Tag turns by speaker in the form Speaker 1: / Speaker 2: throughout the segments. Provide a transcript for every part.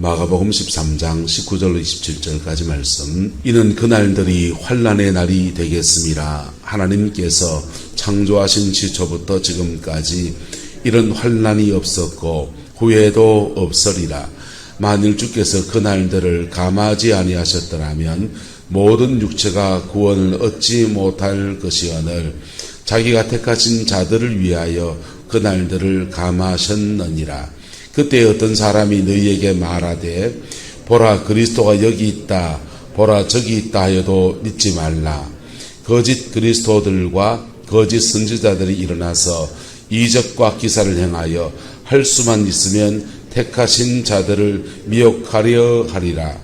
Speaker 1: 마가복음 13장 19절로 27절까지 말씀. 이는 그날들이 환난의 날이 되겠음이라. 하나님께서 창조하신 시초부터 지금까지 이런 환난이 없었고 후에도 없으리라. 만일 주께서 그날들을 감하지 아니하셨더라면 모든 육체가 구원을 얻지 못할 것이오늘 자기가 택하신 자들을 위하여 그날들을 감하셨느니라. 그때 어떤 사람이 너희에게 말하되 보라 그리스도가 여기 있다 보라 저기 있다 하여도 믿지 말라. 거짓 그리스도들과 거짓 선지자들이 일어나서 이적과 기사를 행하여 할 수만 있으면 택하신 자들을 미혹하려 하리라.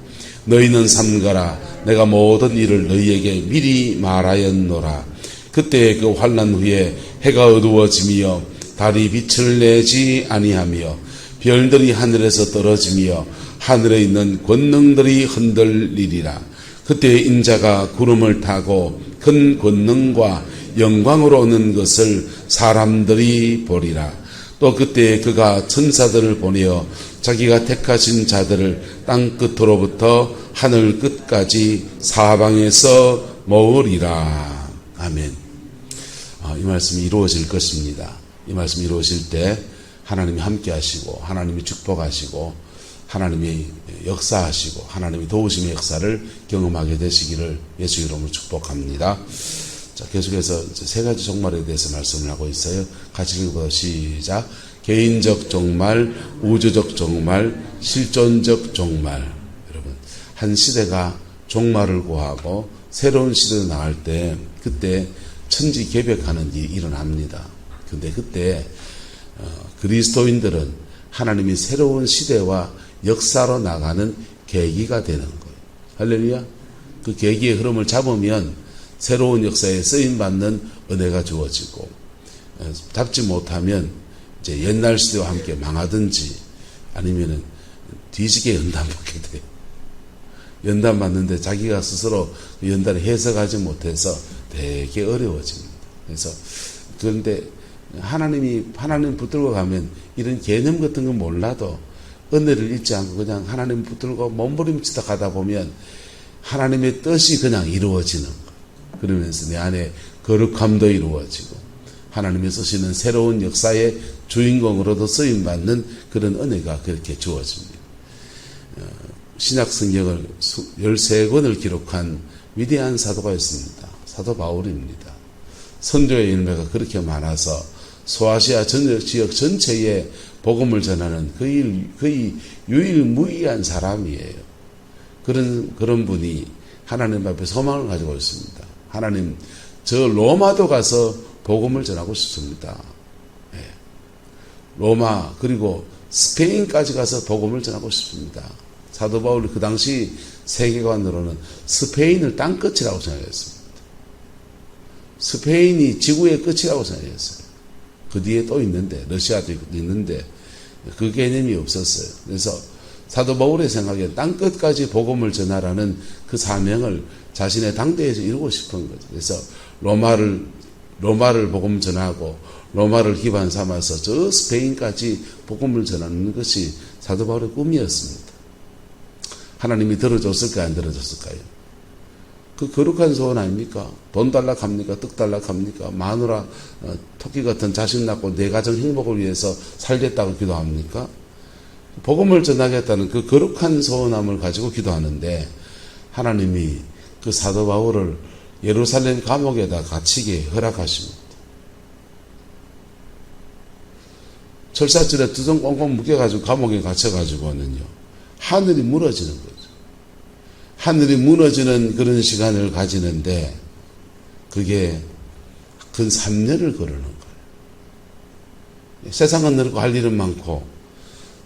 Speaker 1: 너희는 삼가라. 내가 모든 일을 너희에게 미리 말하였노라. 그때 그 환난 후에 해가 어두워지며 달이 빛을 내지 아니하며 별들이 하늘에서 떨어지며 하늘에 있는 권능들이 흔들리리라. 그때 인자가 구름을 타고 큰 권능과 영광으로 오는 것을 사람들이 보리라. 또 그때 그가 천사들을 보내어 자기가 택하신 자들을 땅 끝으로부터 하늘 끝까지 사방에서 모으리라. 아멘. 이 말씀이 이루어질 것입니다. 이 말씀이 이루어질 때 하나님이 함께 하시고 하나님이 축복하시고 하나님이 역사하시고 하나님이 도우심의 역사를 경험하게 되시기를 예수 이름으로 축복합니다. 자, 계속해서 세 가지 종말에 대해서 말씀을 하고 있어요. 같이 읽어보세요. 시작. 개인적 종말, 우주적 종말, 실존적 종말. 여러분, 한 시대가 종말을 구하고 새로운 시대로 나갈 때 그때 천지개벽하는 일이 일어납니다. 근데 그때 그리스도인들은 하나님이 새로운 시대와 역사로 나가는 계기가 되는 거예요. 할렐루야. 그 계기의 흐름을 잡으면 새로운 역사에 쓰임받는 은혜가 주어지고, 잡지 못하면 이제 옛날 시대와 함께 망하든지 아니면은 뒤지게 연단받게 돼요. 연단받는데 자기가 스스로 연단을 해석하지 못해서 되게 어려워집니다. 그런데 하나님 붙들고 가면 이런 개념 같은 건 몰라도 은혜를 잊지 않고 그냥 하나님 붙들고 몸부림치다 가다 보면 하나님의 뜻이 그냥 이루어지는 거예요. 그러면서 내 안에 거룩함도 이루어지고 하나님이 쓰시는 새로운 역사의 주인공으로도 쓰임받는 그런 은혜가 그렇게 주어집니다. 신약 성경을 13권을 기록한 위대한 사도가 있습니다. 사도 바울입니다. 선교의 열매가 그렇게 많아서 소아시아 지역 전체에 복음을 전하는 거의 유일무이한 사람이에요. 그런 분이 하나님 앞에 소망을 가지고 있습니다. 하나님, 저 로마도 가서 복음을 전하고 싶습니다. 네. 로마 그리고 스페인까지 가서 복음을 전하고 싶습니다. 사도 바울이 그 당시 세계관으로는 스페인을 땅끝이라고 생각했습니다. 스페인이 지구의 끝이라고 생각했어요. 그 뒤에 또 있는데 러시아도 있는데 그 개념이 없었어요. 그래서 사도 바울의 생각에 땅끝까지 복음을 전하라는 그 사명을 자신의 당대에서 이루고 싶은 거죠. 그래서 로마를 복음 전하고 로마를 기반 삼아서 저 스페인까지 복음을 전하는 것이 사도 바울의 꿈이었습니다. 하나님이 들어줬을까요? 안 들어줬을까요? 그 거룩한 소원 아닙니까? 돈 달라 합니까? 떡 달라 합니까? 마누라, 토끼 같은 자식 낳고 내 가정 행복을 위해서 살겠다고 기도합니까? 복음을 전하겠다는 그 거룩한 소원함을 가지고 기도하는데 하나님이 그 사도 바울을 예루살렘 감옥에다 갇히게 허락하십니다. 철사줄에 두 손 꽁꽁 묶여가지고 감옥에 갇혀가지고는요, 하늘이 무너지는 거죠. 하늘이 무너지는 그런 시간을 가지는데 그게 근 3년을 거르는 거예요. 세상은 넓고 할 일은 많고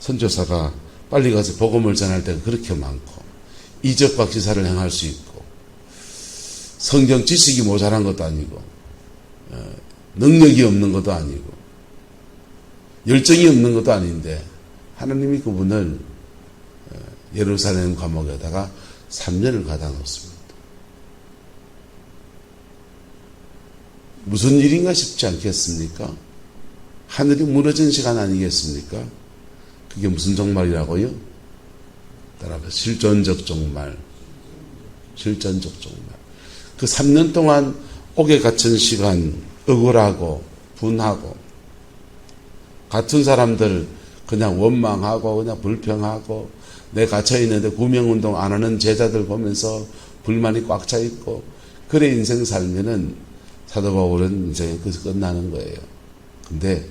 Speaker 1: 선교사가 빨리 가서 복음을 전할 때가 그렇게 많고 이적과 기사를 행할 수 있고 성경 지식이 모자란 것도 아니고 능력이 없는 것도 아니고 열정이 없는 것도 아닌데 하나님이 그분을 예루살렘 감옥에다가 3년을 가다 놓습니다. 무슨 일인가 싶지 않겠습니까? 하늘이 무너진 시간 아니겠습니까? 그게 무슨 종말이라고요? 따라서 실존적 종말. 실존적 종말. 그 3년 동안 옥에 갇힌 시간, 억울하고 분하고 같은 사람들 그냥 원망하고 그냥 불평하고 내 갇혀있는데 구명운동 안 하는 제자들 보면서 불만이 꽉 차있고 그래 인생 살면은 사도 바울은 인생이 거기서 끝나는 거예요. 근데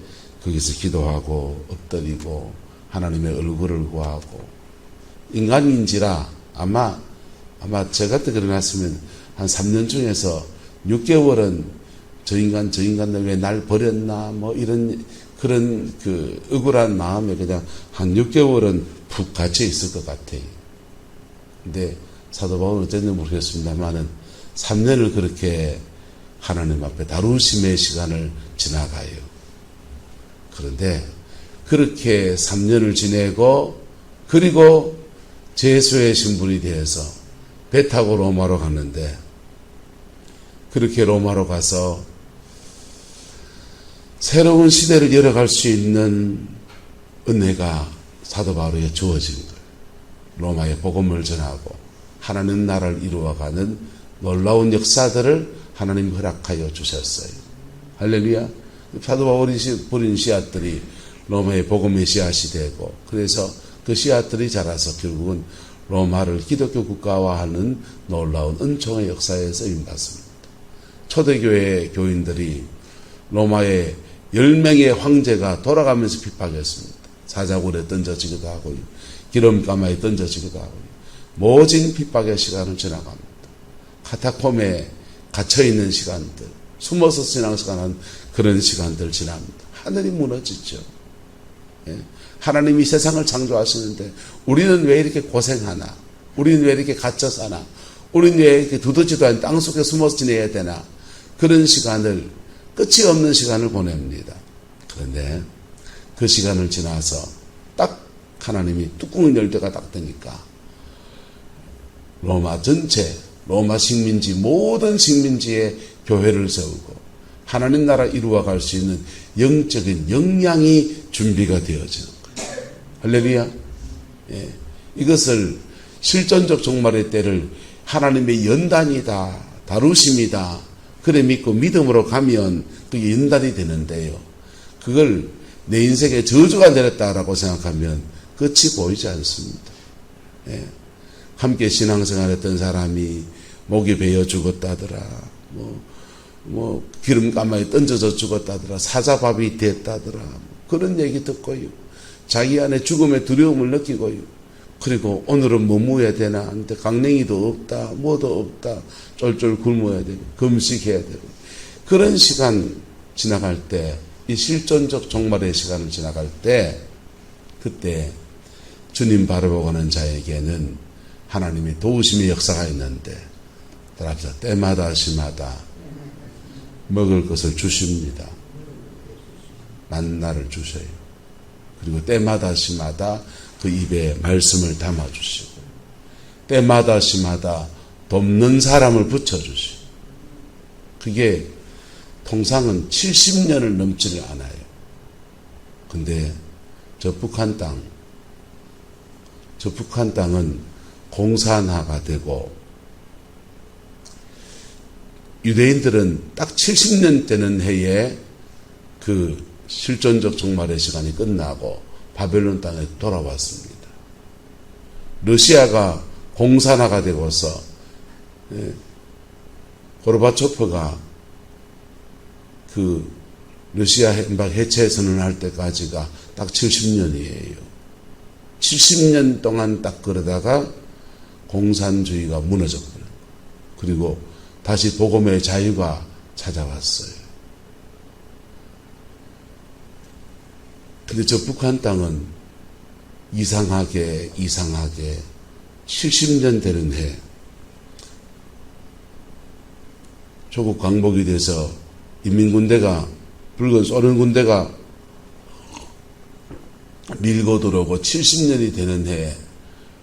Speaker 1: 거기서 기도하고 엎드리고 하나님의 얼굴을 구하고 인간인지라 아마 제가 때 그러놨으면 한 3년 중에서 6개월은 저 인간들 왜 날 버렸나 뭐 이런 그런 그 억울한 마음에 그냥 한 6개월은 푹 갇혀 있을 것 같아요. 근데 사도 바울은 어쨌든 모르겠습니다만은 3년을 그렇게 하나님 앞에 다루심의 시간을 지나가요. 그런데 그렇게 3년을 지내고 그리고 제수의 신분이 되어서 배 타고 로마로 갔는데 그렇게 로마로 가서 새로운 시대를 열어갈 수 있는 은혜가 사도 바울에게 주어진 거예요. 로마에 복음을 전하고 하나님 나라를 이루어가는 놀라운 역사들을 하나님 허락하여 주셨어요. 할렐루야. 사도 바울이 뿌린 씨앗들이 로마의 복음의 씨앗이 되고 그래서 그 씨앗들이 자라서 결국은 로마를 기독교 국가화하는 놀라운 은총의 역사에 쓰임받습니다. 초대교회 교인들이 로마의 10명의 황제가 돌아가면서 핍박했습니다. 사자굴에 던져지기도 하고 기름가마에 던져지기도 하고 모진 핍박의 시간을 지나갑니다. 카타콤에 갇혀있는 시간들, 숨어서 신앙생활하는 그런 시간들 지납니다. 하늘이 무너지죠. 예? 하나님이 세상을 창조하시는데 우리는 왜 이렇게 고생하나? 우리는 왜 이렇게 갇혀 사나? 우리는 왜 이렇게 두더지도 않은 땅속에 숨어서 지내야 되나? 그런 시간을 끝이 없는 시간을 보냅니다. 그런데 그 시간을 지나서 딱 하나님이 뚜껑을 열 때가 딱 되니까 로마 전체, 로마 식민지 모든 식민지에 교회를 세우고 하나님 나라 이루어갈 수 있는 영적인 역량이 준비가 되어지는 거예요. 할렐루야. 예. 이것을 실존적 종말의 때를 하나님의 연단이다, 다루심이다. 그래 믿고 믿음으로 가면 그게 연단이 되는데요. 그걸 내 인생에 저주가 내렸다라고 생각하면 끝이 보이지 않습니다. 예. 함께 신앙생활했던 사람이 목이 베어 죽었다더라. 뭐 기름가마에 던져져 죽었다더라. 사자밥이 됐다더라. 그런 얘기 듣고요. 자기 안에 죽음의 두려움을 느끼고요. 그리고 오늘은 뭐 먹어야 되나 하는데 강냉이도 없다. 뭐도 없다. 쫄쫄 굶어야 되고 금식해야 되고 그런 시간 지나갈 때 이 실존적 종말의 시간을 지나갈 때 그때 주님 바라보고는 자에게는 하나님의 도우심의 역사가 있는데 따라서 때마다 시마다 먹을 것을 주십니다. 만나를 주셔요. 그리고 때마다 시마다 그 입에 말씀을 담아주시고 때마다 시마다 돕는 사람을 붙여주시고 그게 통상은 70년을 넘지를 않아요. 근데 저 북한 땅은 공산화가 되고 유대인들은 딱 70년 되는 해에 그 실존적 종말의 시간이 끝나고 바벨론 땅에 돌아왔습니다. 러시아가 공산화가 되고서 고르바초프가 그 러시아 핵 해체 선언할 때까지가 딱 70년이에요. 70년 동안 딱 그러다가 공산주의가 무너졌고요. 그리고 다시 복음의 자유가 찾아왔어요. 근데 저 북한 땅은 이상하게 70년 되는 해 조국 광복이 돼서 인민군대가 붉은 소련 군대가 밀고 들어오고 70년이 되는 해에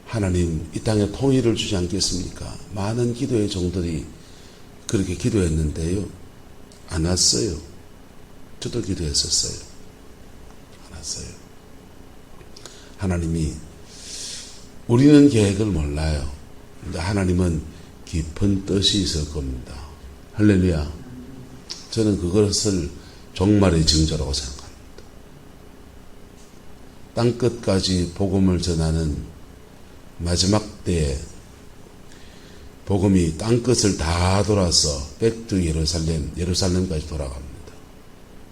Speaker 1: 하나님 이 땅에 통일을 주지 않겠습니까? 많은 기도의 종들이 그렇게 기도했는데요. 안 왔어요. 저도 기도했었어요. 안 왔어요. 하나님이 우리는 계획을 몰라요. 근데 하나님은 깊은 뜻이 있을 겁니다. 할렐루야. 저는 그것을 종말의 징조라고 생각합니다. 땅끝까지 복음을 전하는 마지막 때에 복음이 땅끝을 다 돌아서 백투 예루살렘까지 돌아갑니다.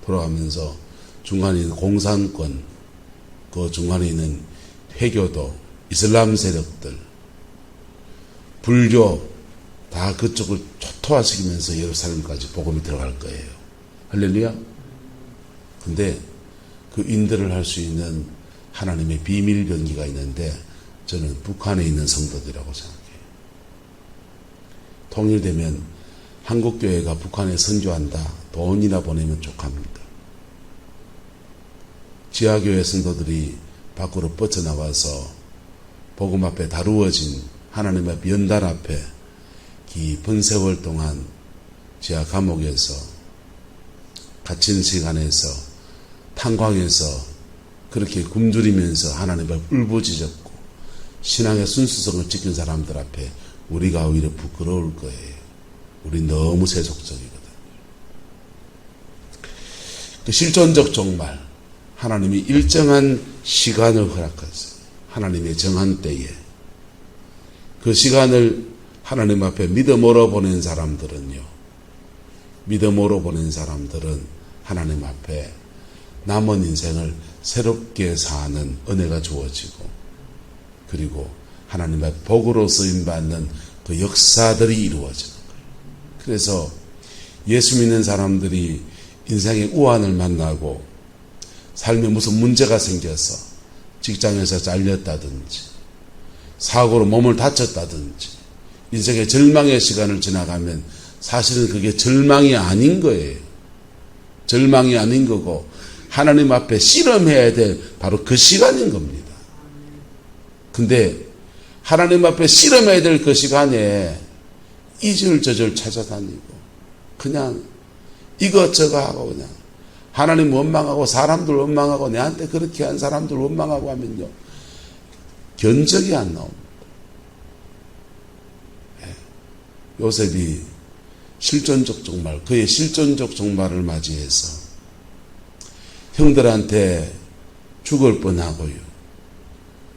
Speaker 1: 돌아가면서 중간에 있는 공산권, 그 중간에 있는 회교도, 이슬람 세력들, 불교 다 그쪽을 초토화시키면서 예루살렘까지 복음이 들어갈 거예요. 할렐루야. 근데 그 인도를 할 수 있는 하나님의 비밀 병기가 있는데 저는 북한에 있는 성도들이라고 생각해요. 통일되면 한국교회가 북한에 선교한다. 돈이나 보내면 족합니다. 지하교회 성도들이 밖으로 뻗쳐나와서 복음 앞에 다루어진 하나님 앞 연단 앞에 깊은 세월 동안 지하 감옥에서 갇힌 시간에서 탄광에서 그렇게 굶주리면서 하나님 앞에 울부짖었고 신앙의 순수성을 지킨 사람들 앞에 우리가 오히려 부끄러울 거예요. 우리 너무 세속적이거든요. 그 실존적 종말, 하나님이 일정한 시간을 허락하세요. 하나님의 정한 때에. 그 시간을 하나님 앞에 믿음으로 보낸 사람들은요. 믿음으로 보낸 사람들은 하나님 앞에 남은 인생을 새롭게 사는 은혜가 주어지고 그리고 하나님 앞에 복으로 쓰임받는 그 역사들이 이루어지는 거예요. 그래서 예수 믿는 사람들이 인생의 우환을 만나고 삶에 무슨 문제가 생겨서 직장에서 잘렸다든지 사고로 몸을 다쳤다든지 인생의 절망의 시간을 지나가면 사실은 그게 절망이 아닌 거예요. 절망이 아닌 거고 하나님 앞에 씨름해야 될 바로 그 시간인 겁니다. 근데 하나님 앞에 씨름해야 될 그 시간에 이절저절 찾아다니고 그냥 이것저것 하고 그냥 하나님 원망하고 사람들 원망하고 내한테 그렇게 한 사람들 원망하고 하면요. 견적이 안 나옵니다. 요셉이 실존적 종말, 그의 실존적 종말을 맞이해서 형들한테 죽을 뻔하고요.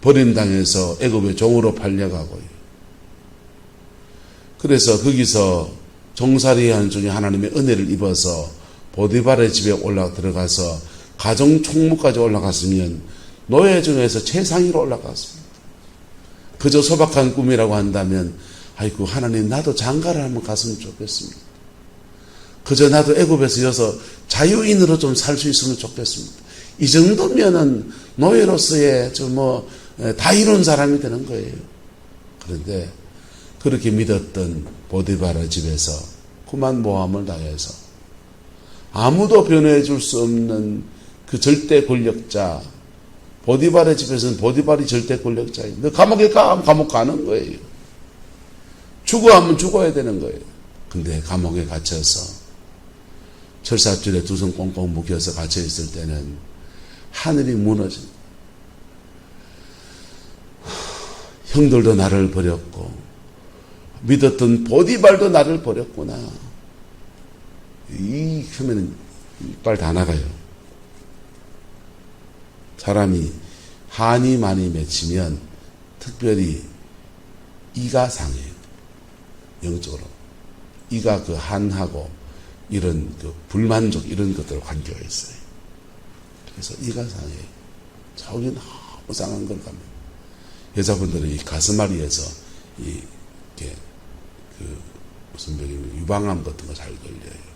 Speaker 1: 버림당해서 애굽의 종으로 팔려가고요. 그래서 거기서 종살이하는 중에 하나님의 은혜를 입어서 보디발의 집에 들어가서 가정 총무까지 올라갔으면 노예 중에서 최상위로 올라갔습니다. 그저 소박한 꿈이라고 한다면 아이고 하나님 나도 장가를 한번 갔으면 좋겠습니다. 그저 나도 애굽에서 여서 자유인으로 좀 살 수 있으면 좋겠습니다. 이 정도면은 노예로서의 다 이룬 사람이 되는 거예요. 그런데 그렇게 믿었던 보디발의 집에서 그만 모함을 당해서 아무도 변호해 줄 수 없는 그 절대 권력자 보디발의 집에서는 보디발이 절대 권력자예요. 너 감옥에 가? 감옥 가는 거예요. 죽어 하면 죽어야 되는 거예요. 근데 감옥에 갇혀서 철사줄에 두 손 꽁꽁 묶여서 갇혀 있을 때는 하늘이 무너집니다. 형들도 나를 버렸고 믿었던 보디발도 나를 버렸구나. 이 하면은 이빨 다 나가요. 사람이 한이 많이 맺히면 특별히 이가 상해요. 영적으로. 이가 그 한하고 이런 그 불만족 이런 것들 관계가 있어요. 그래서 이가 상해요. 저기 너무 상한 걸 가면 여자분들은 이 가슴앓이에서 이게 그 무슨 병이 유방암 같은 거 잘 걸려요.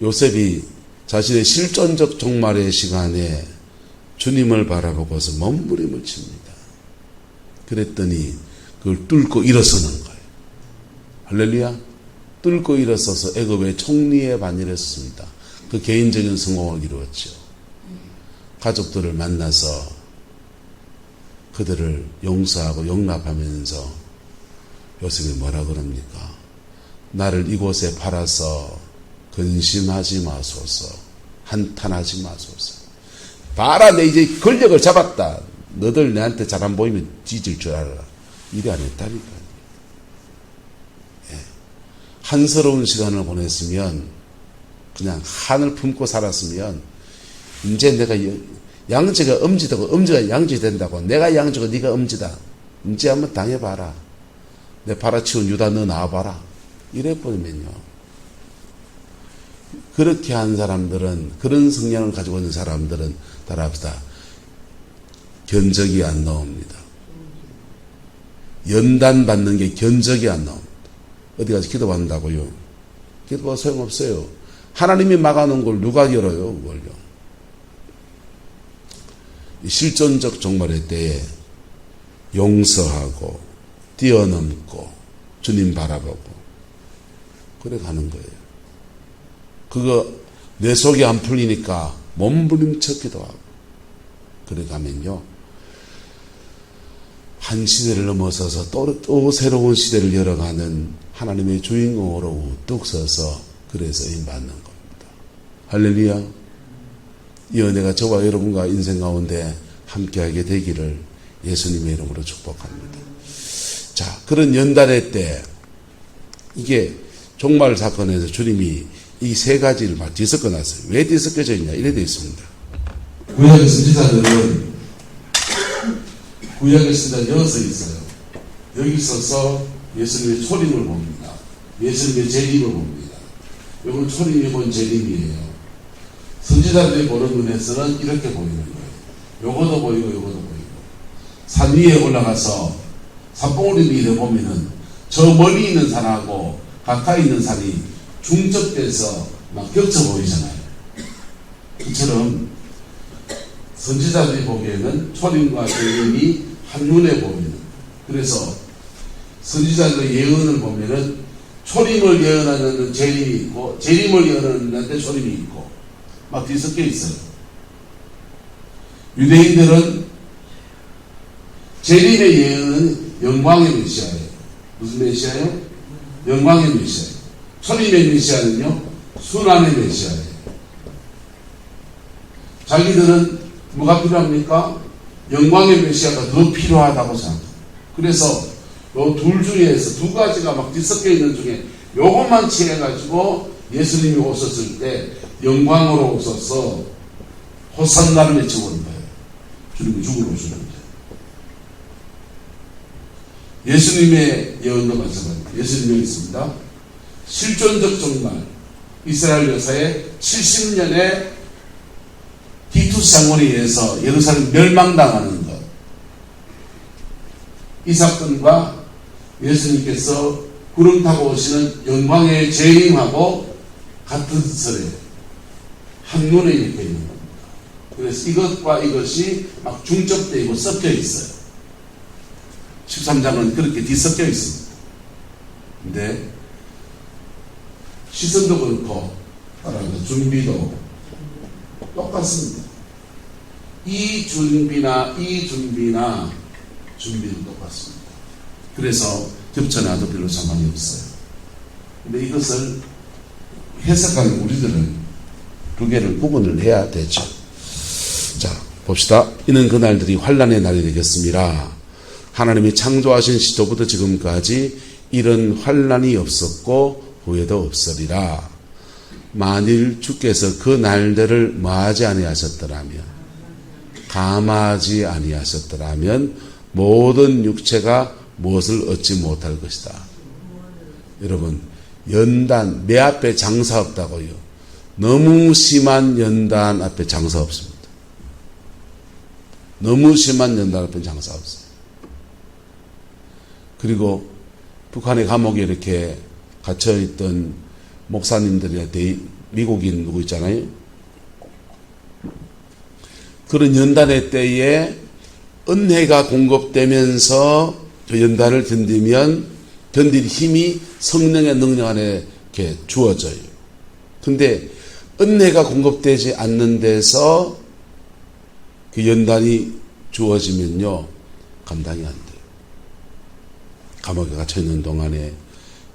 Speaker 1: 요셉이 자신의 실존적 종말의 시간에 주님을 바라보고서 몸부림을 칩니다. 그랬더니 그걸 뚫고 일어서는 거예요. 할렐루야. 뚫고 일어서서 애굽의 총리에 반일했습니다. 그 개인적인 성공을 이루었죠. 가족들을 만나서 그들을 용서하고 용납하면서 요셉이 뭐라 그럽니까? 나를 이곳에 팔아서 근심하지 마소서. 한탄하지 마소서. 봐라, 내 이제 권력을 잡았다. 너들 내한테 잘 안 보이면 뒤질 줄 알아라. 이래 안 했다니까. 한스러운 시간을 보냈으면, 그냥 한을 품고 살았으면, 이제 내가 양지가 엄지되고 엄지가 양지 된다고, 내가 양지고 네가 엄지다, 이제 한번 당해봐라. 내 팔아치운 유다 너 나와봐라. 이래 버리면요, 그렇게 한 사람들은, 그런 성향을 가지고 있는 사람들은 따라합시다, 견적이 안 나옵니다. 연단 받는 게 견적이 안 나옵니다. 어디 가서 기도받는다고요? 기도가 소용없어요. 하나님이 막아놓은 걸 누가 열어요, 그걸요? 실존적 종말의 때에 용서하고 뛰어넘고 주님 바라보고 그래 가는 거예요. 그거 내 속이 안 풀리니까 몸부림쳐 기도하고 그래 가면요, 한 시대를 넘어서서 또 새로운 시대를 열어가는 하나님의 주인공으로 우뚝 서서 그래서 인받는 겁니다. 할렐루야. 이 은혜가 저와 여러분과 인생 가운데 함께하게 되기를 예수님의 이름으로 축복합니다. 자, 그런 연단의 때, 이게 종말 사건에서 주님이 이 세 가지를 막 뒤섞어 놨어요. 왜 뒤섞여져 있냐? 이래 되어 있습니다. 구약의 선지자들은, 구약의 선지자 6 있어요. 여기 서서 예수님의 초림을 봅니다. 예수님의 재림을 봅니다. 이건 초림이고 재림이에요. 선지자들이 보는 눈에서는 이렇게 보이는 거예요. 요것도 보이고 요것도 보이고. 산 위에 올라가서 산봉우리를 보면은 저 멀리 있는 산하고 가까이 있는 산이 중첩돼서 막 겹쳐 보이잖아요. 그처럼 선지자들이 보기에는 초림과 재림이 한눈에 보이는. 그래서 선지자들의 예언을 보면은 초림을 예언하는 재림이 있고 재림을 예언하는 초림이 있고 막 뒤섞여 있어요. 유대인들은 재림의 예언은 영광의 메시아예요. 무슨 메시아예요? 영광의 메시아예요. 초림의 메시아는요, 순환의 메시아예요. 자기들은 뭐가 필요합니까? 영광의 메시아가 더 필요하다고 생각합니다. 그래서 요 둘 중에서 두 가지가 막 뒤섞여 있는 중에 요것만 취해가지고 예수님이 오셨을 때 영광으로 오셔서 호산나를 외치고 온 거예요. 주님이 죽으러 오시는데. 예수님의 예언도 마찬가지입니다. 예수님이 있습니다. 실존적 종말, 이스라엘 역사의 70년의 디투스 장군에 의해서 예루살렘 멸망당하는 것, 이 사건과 예수님께서 구름 타고 오시는 영광의 재림하고 같은 설에 한눈에 이렇게 있는 겁니다. 그래서 이것과 이것이 막 중첩되고 섞여 있어요. 13장은 그렇게 뒤섞여 있습니다. 근데 시선도 그렇고 준비도 똑같습니다. 이 준비나 준비는 똑같습니다. 그래서 겹쳐놔도 별로 상관이 없어요. 근데 이것을 해석하는 우리들은 두 개를 구분을 해야 되죠. 자, 봅시다. 이는 그날들이 환난의 날이 되겠습니다. 하나님이 창조하신 시초부터 지금까지 이런 환난이 없었고 후에도 없으리라. 만일 주께서 그 날들을 뭐하지 아니하셨더라면, 감하지 아니하셨더라면 모든 육체가 무엇을 얻지 못할 것이다. 여러분, 연단, 내 앞에 장사 없다고요. 너무 심한 연단 앞에 장사 없습니다. 너무 심한 연단 앞에 장사 없어요. 그리고 북한의 감옥에 이렇게 갇혀있던 목사님들이 미국인 누구 있잖아요. 그런 연단의 때에 은혜가 공급되면서 그 연단을 견딜 힘이 성령의 능력 안에 이렇게 주어져요. 근데 은혜가 공급되지 않는 데서 그 연단이 주어지면요, 감당이 안 돼요. 감옥에 갇혀있는 동안에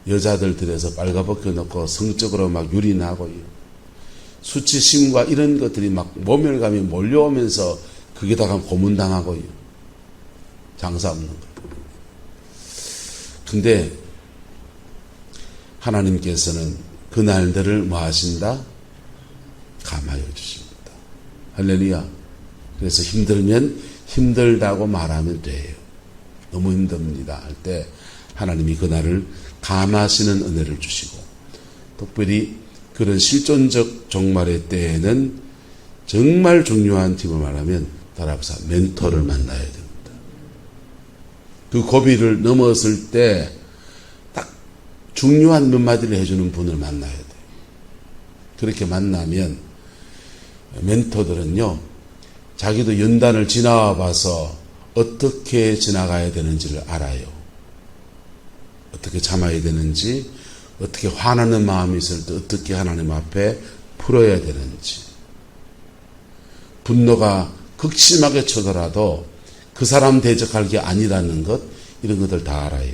Speaker 1: 여자들 들여서 빨가벗겨 놓고 성적으로 막 유린하고요. 수치심과 이런 것들이 막 모멸감이 몰려오면서 거기다가 고문당하고요. 장사 없는 거예요. 근데 하나님께서는 그날들을 뭐 하신다? 감하여 주십니다. 할렐루야. 그래서 힘들면 힘들다고 말하면 돼요. 너무 힘듭니다 할 때 하나님이 그날을 감하시는 은혜를 주시고, 특별히 그런 실존적 종말의 때에는 정말 중요한 팁을 말하면 따라합시다. 멘토를 만나야 됩니다. 그 고비를 넘었을 때 딱 중요한 몇 마디를 해주는 분을 만나야 돼요. 그렇게 만나면 멘토들은요, 자기도 연단을 지나와 봐서 어떻게 지나가야 되는지를 알아요. 어떻게 참아야 되는지, 어떻게 화나는 마음이 있을 때 어떻게 하나님 앞에 풀어야 되는지, 분노가 극심하게 쳐더라도 그 사람 대적할 게 아니라는 것, 이런 것들 다 알아요.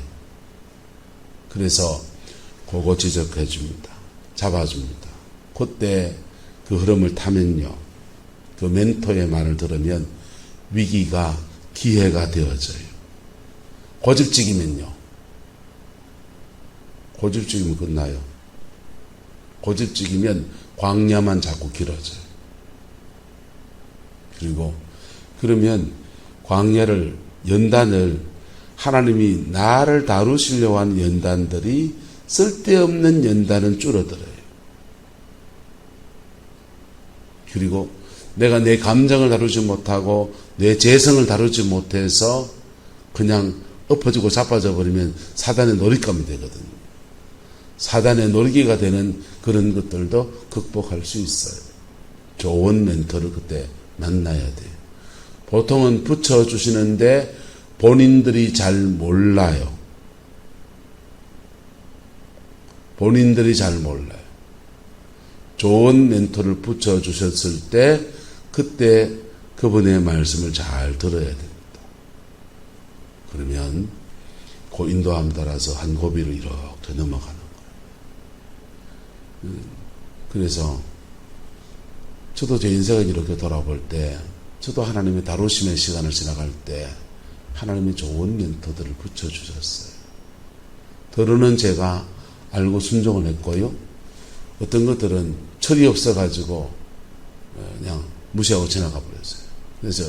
Speaker 1: 그래서 그거 지적해 줍니다. 잡아줍니다. 그때 그 흐름을 타면요, 그 멘토의 말을 들으면 위기가 기회가 되어져요. 고집직이면요, 고집직이면 끝나요. 고집직이면 광야만 자꾸 길어져요. 그리고 그러면 광야를, 연단을, 하나님이 나를 다루시려고 하는 연단들이 쓸데없는 연단은 줄어들어요. 그리고 내가 내 감정을 다루지 못하고 내 재성을 다루지 못해서 그냥 엎어지고 자빠져 버리면 사단의 놀잇감이 되거든요. 사단의 놀이기가 되는 그런 것들도 극복할 수 있어요. 좋은 멘토를 그때 만나야 돼요. 보통은 붙여주시는데 본인들이 잘 몰라요. 본인들이 잘 몰라요. 좋은 멘토를 붙여주셨을 때 그때 그분의 말씀을 잘 들어야 됩니다. 그러면 그 인도함 따라서 한 고비를 이렇게 넘어가는 거예요. 그래서 저도 제 인생을 이렇게 돌아볼 때, 저도 하나님의 다루심의 시간을 지나갈 때 하나님이 좋은 멘토들을 붙여주셨어요. 더러는 제가 알고 순종을 했고요. 어떤 것들은 철이 없어가지고 그냥 무시하고 지나가 버렸어요. 그래서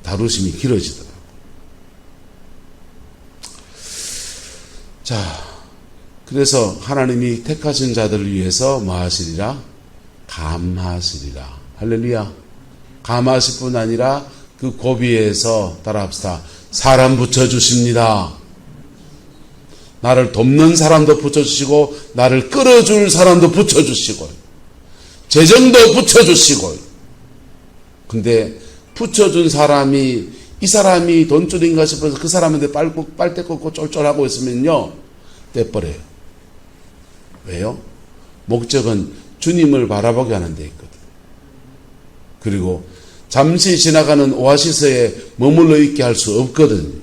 Speaker 1: 다루심이 길어지더라고요. 자, 그래서 하나님이 택하신 자들을 위해서 뭐 하시리라? 감하시리라. 할렐루야. 감하실 뿐 아니라 그 고비에서 따라합시다. 사람 붙여주십니다. 나를 돕는 사람도 붙여주시고, 나를 끌어줄 사람도 붙여주시고, 재정도 붙여주시고. 근데 붙여준 사람이, 이 사람이 돈줄인가 싶어서 그 사람한테 빨대 꽂고 쫄쫄하고 있으면요, 떼버려요. 왜요? 목적은 주님을 바라보게 하는 데 있거든. 그리고 잠시 지나가는 오아시스에 머물러 있게 할 수 없거든요.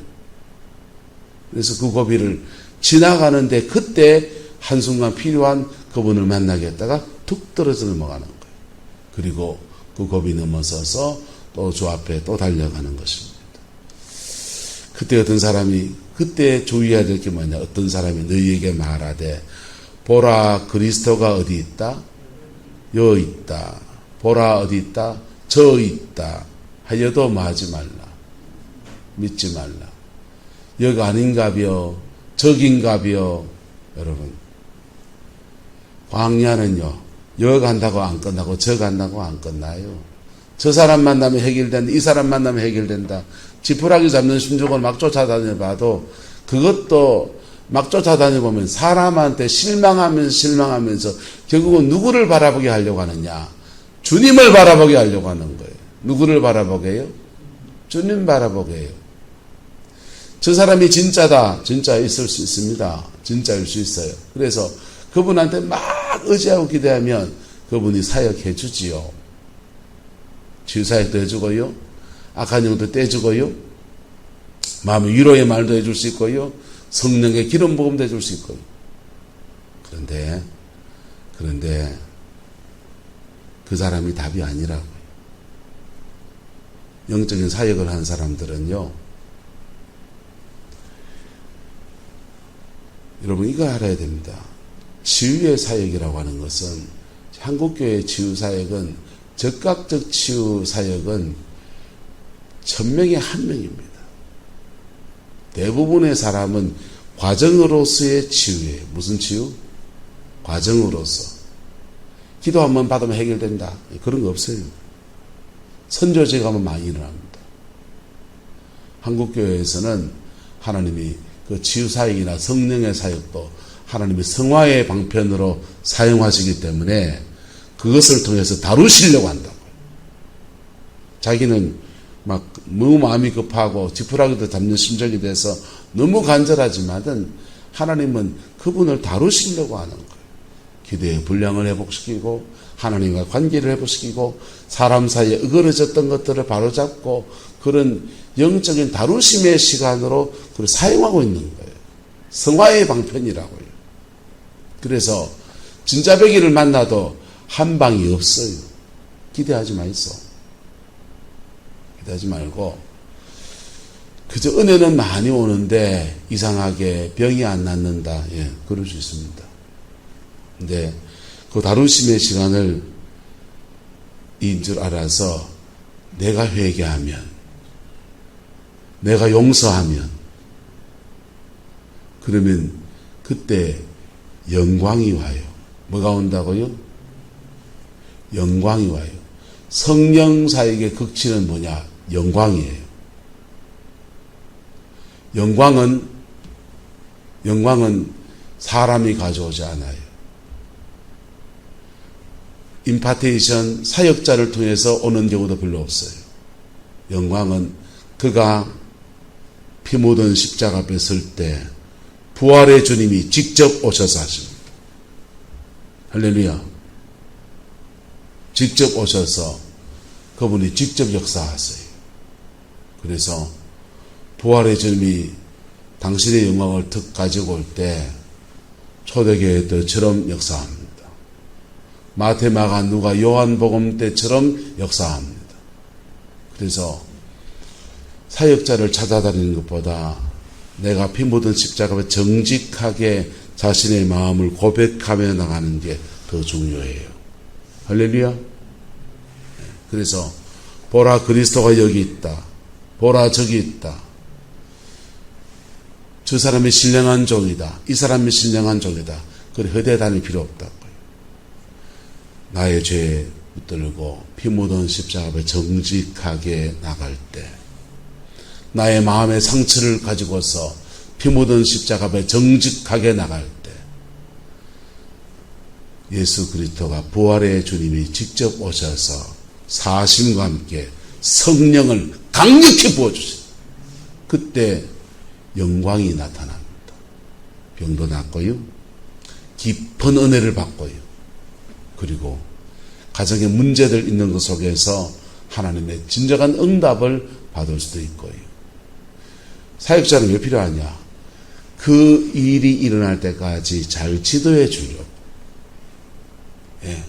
Speaker 1: 그래서 그 고비를 지나가는데 그때 한순간 필요한 그분을 만나게 했다가 툭 떨어져 넘어가는 거예요. 그리고 그 고비 넘어서서 또 주 앞에 또 달려가는 것입니다. 그때 어떤 사람이, 그때 주의해야 될 게 뭐냐, 어떤 사람이 너희에게 말하되 보라 그리스도가 어디 있다? 여 있다. 보라 어디 있다? 저 있다. 하여도 뭐 하지 말라. 믿지 말라. 역 아닌가벼, 적인가벼. 여러분, 광야는요, 역 한다고 안 끝나고 적 한다고 안 끝나요. 저 사람 만나면 해결된다, 이 사람 만나면 해결된다. 지푸라기 잡는 심정으로 막 쫓아다녀봐도 그것도 막 쫓아다녀보면 사람한테 실망하면서 결국은 누구를 바라보게 하려고 하느냐? 주님을 바라보게 하려고 하는 거예요. 누구를 바라보게 해요? 주님 바라보게 해요. 저 사람이 진짜다. 진짜 있을 수 있습니다. 진짜일 수 있어요. 그래서 그분한테 막 의지하고 기대하면 그분이 사역해 주지요. 치유사역도 해주고요. 악한 영도 떼주고요. 마음의 위로의 말도 해줄 수 있고요. 성령의 기름 부음도 해줄 수 있고요. 그런데 그 사람이 답이 아니라고요. 영적인 사역을 하는 사람들은요, 여러분 이거 알아야 됩니다. 치유의 사역이라고 하는 것은, 한국교회 치유사역은, 적극적 치유사역은 1000명에 1명입니다. 대부분의 사람은 과정으로서의 치유예요. 무슨 치유? 과정으로서. 기도 한번 받으면 해결된다, 그런 거 없어요. 선교제 가면 많이 일어납니다. 한국교회에서는 하나님이 그 치유사역이나 성령의 사역도 하나님이 성화의 방편으로 사용하시기 때문에 그것을 통해서 다루시려고 한다고요. 자기는 막 너무 마음이 급하고 지푸라기도 잡는 심정이 돼서 너무 간절하지만은 하나님은 그분을 다루시려고 하는 거예요. 기도의 분량을 회복시키고 하나님과 관계를 회복시키고 사람 사이에 으그러졌던 것들을 바로잡고 그런 영적인 다루심의 시간으로 그걸 사용하고 있는 거예요. 성화의 방편이라고요. 그래서 진짜배기를 만나도 한 방이 없어요. 기대하지 마이소. 기대하지 말고 그저 은혜는 많이 오는데 이상하게 병이 안 낫는다. 예, 그럴 수 있습니다. 근데 그 다루심의 시간을 인 줄 알아서 내가 회개하면, 내가 용서하면, 그러면 그때 영광이 와요. 뭐가 온다고요? 영광이 와요. 성령사에게 극치는 뭐냐? 영광이에요. 영광은 사람이 가져오지 않아요. 임파테이션, 사역자를 통해서 오는 경우도 별로 없어요. 영광은 그가 피 묻은 십자가 앞에 설 때 부활의 주님이 직접 오셔서 하십니다. 할렐루야. 직접 오셔서 그분이 직접 역사하세요. 그래서 부활의 주님이 당신의 영광을 턱 가지고 올 때 초대교회 때처럼 역사합니다. 마태, 마가, 누가, 요한복음 때처럼 역사합니다. 그래서 사역자를 찾아다니는 것보다 내가 피 묻은 십자가 앞에 정직하게 자신의 마음을 고백하며 나가는 게 더 중요해요. 할렐루야. 그래서 보라, 그리스도가 여기 있다. 보라, 저기 있다. 저 사람이 신령한 종이다. 이 사람이 신령한 종이다. 그래 허대 다닐 필요 없다고요. 나의 죄 붙들고 피 묻은 십자가 앞에 정직하게 나갈 때, 나의 마음의 상처를 가지고서 피 묻은 십자가 앞에 정직하게 나갈 때, 예수 그리스도가 부활의 주님이 직접 오셔서 사심과 함께 성령을 강력히 부어주세요. 그때 영광이 나타납니다. 병도 낫고요. 깊은 은혜를 받고요. 그리고 가정에 문제들 있는 것 속에서 하나님의 진정한 응답을 받을 수도 있고요. 사역자는 왜 필요하냐? 그 일이 일어날 때까지 잘 지도해 주려고. 예.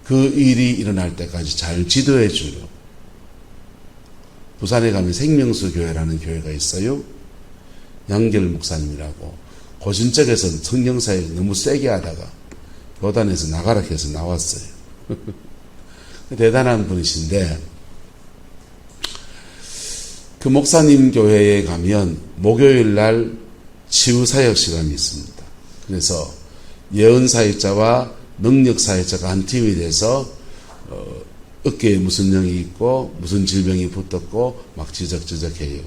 Speaker 1: 그 일이 일어날 때까지 잘 지도해 주려고. 부산에 가면 생명수 교회라는 교회가 있어요. 양결 목사님이라고. 고신적에서는 성령사역 너무 세게 하다가 교단에서 나가라 해서 나왔어요. 대단한 분이신데, 그 목사님 교회에 가면 목요일 날 치유사역 시간이 있습니다. 그래서 예언사역자와 능력사역자가 한 팀이 돼서 어깨에 무슨 병이 있고 무슨 질병이 붙었고 막 지적해요.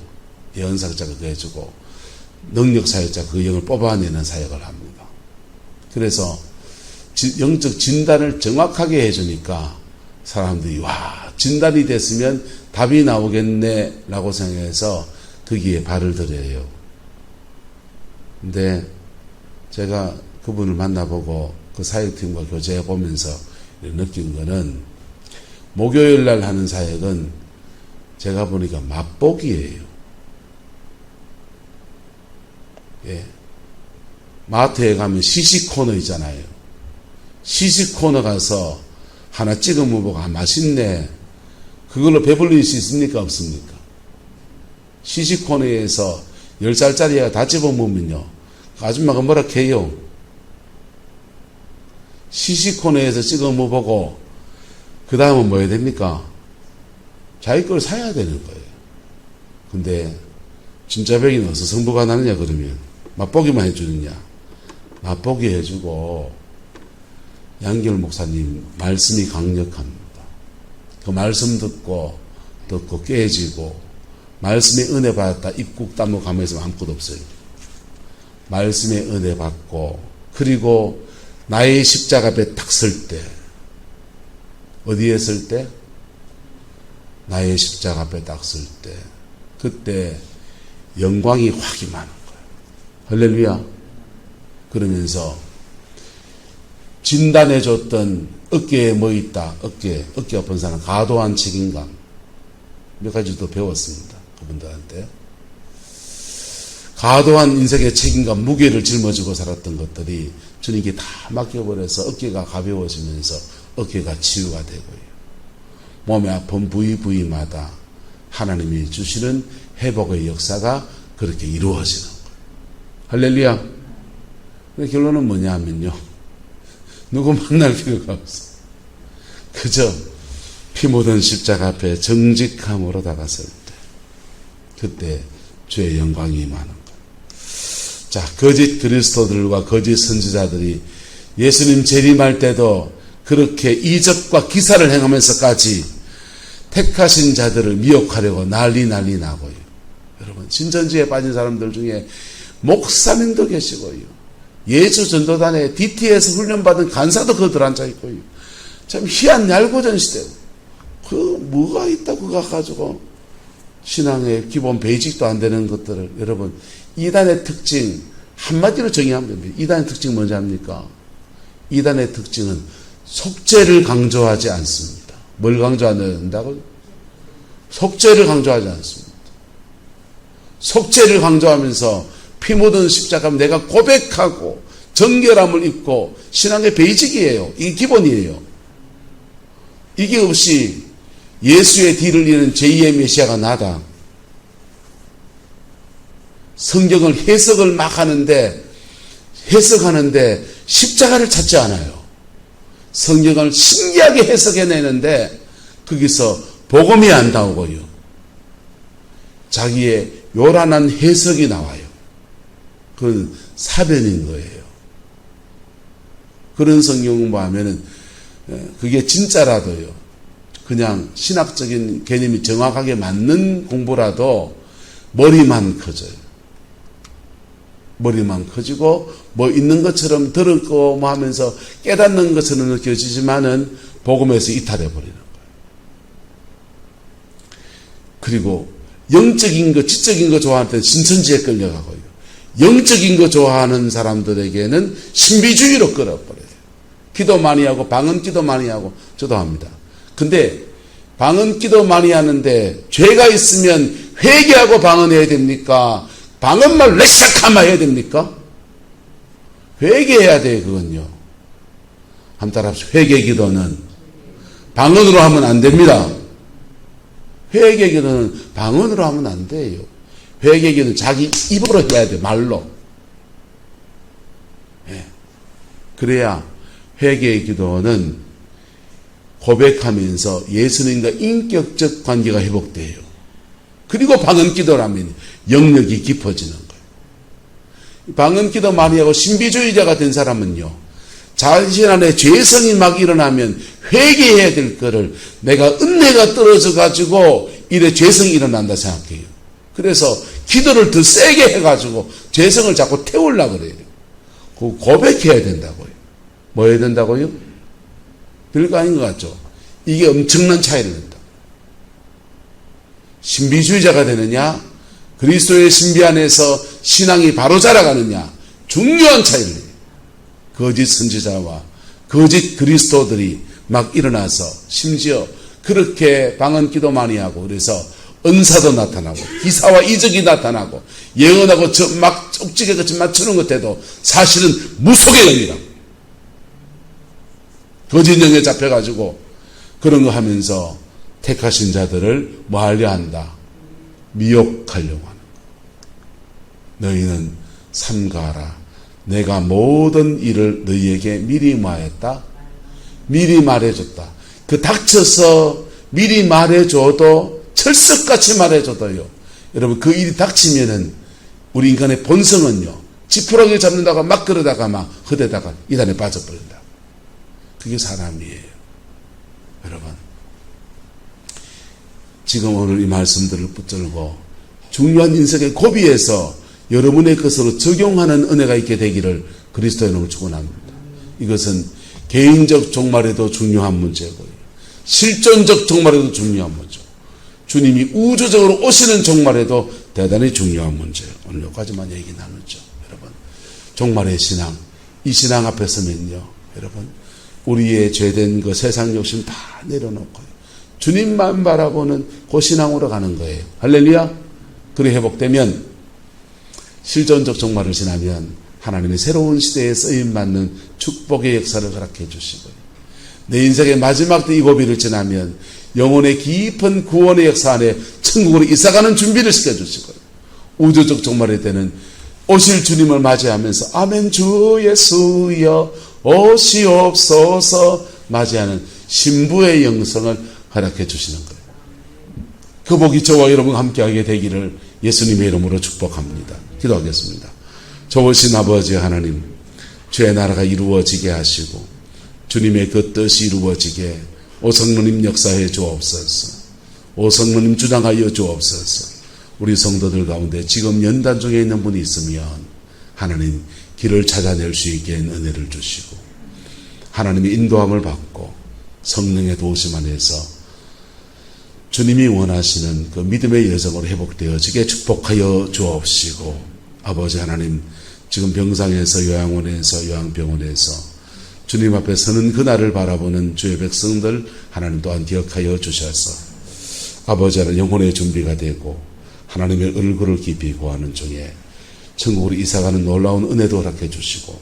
Speaker 1: 예언사역자가 그거 해주고 능력사역자 그 영을 뽑아내는 사역을 합니다. 그래서 영적 진단을 정확하게 해주니까 사람들이 와, 진단이 됐으면 답이 나오겠네 라고 생각해서 거기에 발을 들여요. 근데 제가 그분을 만나보고 그 사역팀과 교제해 보면서 느낀 거는, 목요일 날 하는 사역은 제가 보니까 맛보기예요. 예. 마트에 가면 시식 코너 있잖아요. 시식 코너 가서 하나 찍어 먹어보고 맛있네. 그걸로 배불릴 수 있습니까? 없습니까? 시식 코너에서 10살짜리가 다 집어 먹으면요, 아줌마가 뭐라 해요? 시시코너에서 찍어 보고 그 다음은 뭐 해야 됩니까? 자기 걸 사야 되는 거예요. 근데 진짜 백인 어디서 성부가 나느냐 그러면 맛보기만 해주느냐? 맛보기 해주고 양결 목사님 말씀이 강력합니다. 그 말씀 듣고 깨지고 말씀의 은혜 받았다 입국 다물 가면서 아무것도 없어요. 말씀의 은혜 받고 그리고 나의 십자가 앞에 딱 설 때 어디에 설 때? 나의 십자가 앞에 딱 설 때 그때 영광이 확 임하는 거예요. 할렐루야. 그러면서 진단해줬던 어깨에 뭐 있다. 어깨 아픈 사람 과도한 책임감 몇 가지 더 배웠습니다. 그분들한테 과도한 인생의 책임감 무게를 짊어지고 살았던 것들이 저는 이게 다 맡겨버려서 어깨가 가벼워지면서 어깨가 치유가 되고요. 몸에 아픈 부위마다 하나님이 주시는 회복의 역사가 그렇게 이루어지는 거예요. 할렐루야. 결론은 뭐냐 하면요. 누구 만날 필요가 없어. 그저 피 묻은 십자가 앞에 정직함으로 다가설 때 그때 주의 영광이 임하는 거예요. 자, 거짓 그리스도들과 거짓 선지자들이 예수님 재림할 때도 그렇게 이적과 기사를 행하면서까지 택하신 자들을 미혹하려고 난리 나고요. 여러분 신천지에 빠진 사람들 중에 목사님도 계시고요. 예수 전도단에 DT에서 훈련받은 간사도 그 들어앉아 있고요. 참 희한 얄고전 시대고 그 뭐가 있다고 가가지고 신앙의 기본 베이직도 안 되는 것들을 여러분 이단의 특징 한마디로 정의하면 됩니다. 이단의 특징 뭔지 압니까? 이단의 특징은 속죄를 강조하지 않습니다. 뭘 강조한다고요? 속죄를 강조하지 않습니다. 속죄를 강조하면서 피 묻은 십자가는 내가 고백하고 정결함을 입고 신앙의 베이직이에요. 이게 기본이에요. 이게 없이 예수의 뒤를 이는 제2의 메시아가 나다. 성경을 해석을 막 해석하는데 십자가를 찾지 않아요. 성경을 신기하게 해석해내는데 거기서 복음이 안 나오고요. 자기의 요란한 해석이 나와요. 그건 사변인 거예요. 그런 성경 공부하면은 그게 진짜라도요. 그냥 신학적인 개념이 정확하게 맞는 공부라도 머리만 커져요. 머리만 커지고 뭐 있는 것처럼 들었고 뭐 하면서 깨닫는 것처럼 느껴지지만은 복음에서 이탈해 버리는 거예요. 그리고 영적인 거, 지적인 거 좋아할 때는 신천지에 끌려가고요. 영적인 거 좋아하는 사람들에게는 신비주의로 끌어버려요. 기도 많이 하고 방언 기도 많이 하고 저도 합니다. 근데 방언 기도 많이 하는데 죄가 있으면 회개하고 방언해야 됩니까? 방언만 레시아카마 해야 됩니까? 회개해야 돼요. 그건요. 한 따라 합시다. 회개 기도는 방언으로 하면 안 됩니다. 회개 기도는 방언으로 하면 안 돼요. 회개 기도는 자기 입으로 해야 돼. 말로. 예. 그래야 회개의 기도는 고백하면서 예수님과 인격적 관계가 회복돼요. 그리고 방언 기도라면 영역이 깊어지는 거예요. 방언 기도 많이 하고 신비주의자가 된 사람은요. 자신 안에 죄성이 막 일어나면 회개해야 될 거를 내가 은혜가 떨어져 가지고 이래 죄성이 일어난다 생각해요. 그래서 기도를 더 세게 해가지고 죄성을 자꾸 태우려고 그래요. 그거 고백해야 된다고요. 뭐 해야 된다고요? 별거 아닌 것 같죠? 이게 엄청난 차이를 낸다. 신비주의자가 되느냐, 그리스도의 신비 안에서 신앙이 바로 자라가느냐, 중요한 차이를 내요. 거짓 선지자와 거짓 그리스도들이 막 일어나서 심지어 그렇게 방언 기도 많이 하고 그래서 은사도 나타나고 기사와 이적이 나타나고 예언하고 막 쪽지게 같이 맞추는 것 해도 사실은 무속의 영이다. 거짓 영에 잡혀가지고 그런 거 하면서 택하신 자들을 뭐 하려 한다? 미혹하려고 하는 거. 너희는 삼가하라. 내가 모든 일을 너희에게 미리 말했다. 미리 말해줬다. 그 닥쳐서 미리 말해줘도 철석같이 말해줘도요. 여러분 그 일이 닥치면은 우리 인간의 본성은요. 지푸라기 잡는다가 막 그러다가 막 허대다가 이단에 빠져버린다. 그게 사람이에요. 여러분 지금 오늘 이 말씀들을 붙들고 중요한 인생의 고비에서 여러분의 것으로 적용하는 은혜가 있게 되기를 그리스도의 이름으로 축원합니다. 이것은 개인적 종말에도 중요한 문제고요. 실존적 종말에도 중요한 문제고 주님이 우주적으로 오시는 종말에도 대단히 중요한 문제예요. 오늘 여기까지만 얘기 나누죠. 여러분 종말의 신앙, 이 신앙 앞에 서면요. 여러분 우리의 죄된 그 세상 욕심 다 내려놓고요. 주님만 바라보는 그 신앙으로 가는 거예요. 할렐루야. 그래 회복되면 실존적 종말을 지나면 하나님의 새로운 시대에 쓰임받는 축복의 역사를 허락해 주시고요. 내 인생의 마지막 때 이 고비를 지나면 영혼의 깊은 구원의 역사 안에 천국으로 이사가는 준비를 시켜주시고요. 우주적 종말의 때는 오실 주님을 맞이하면서 아멘 주 예수여 오시옵소서 맞이하는 신부의 영성을 허락해 주시는 거예요. 그 복이 저와 여러분 함께하게 되기를 예수님의 이름으로 축복합니다. 기도하겠습니다. 좋으신 아버지 하나님, 주의 나라가 이루어지게 하시고 주님의 그 뜻이 이루어지게 오성모님 역사해 주옵소서. 오성모님 주장하여 주옵소서. 우리 성도들 가운데 지금 연단 중에 있는 분이 있으면 하나님 길을 찾아낼 수 있게 은혜를 주시고 하나님의 인도함을 받고 성령의 도우심 안에서 주님이 원하시는 그 믿음의 여정으로 회복되어지게 축복하여 주옵시고 아버지 하나님 지금 병상에서 요양원에서 요양병원에서 주님 앞에 서는 그날을 바라보는 주의 백성들 하나님 또한 기억하여 주셔서 아버지 하나님 영혼의 준비가 되고 하나님의 얼굴을 깊이 구하는 중에 천국으로 이사가는 놀라운 은혜도 허락해 주시고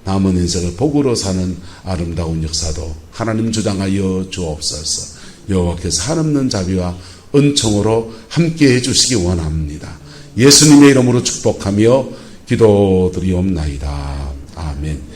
Speaker 1: 남은 인생을 복으로 사는 아름다운 역사도 하나님 주장하여 주옵소서. 여호와께서 한없는 자비와 은총으로 함께해 주시기 원합니다. 예수님의 이름으로 축복하며 기도드리옵나이다. 아멘.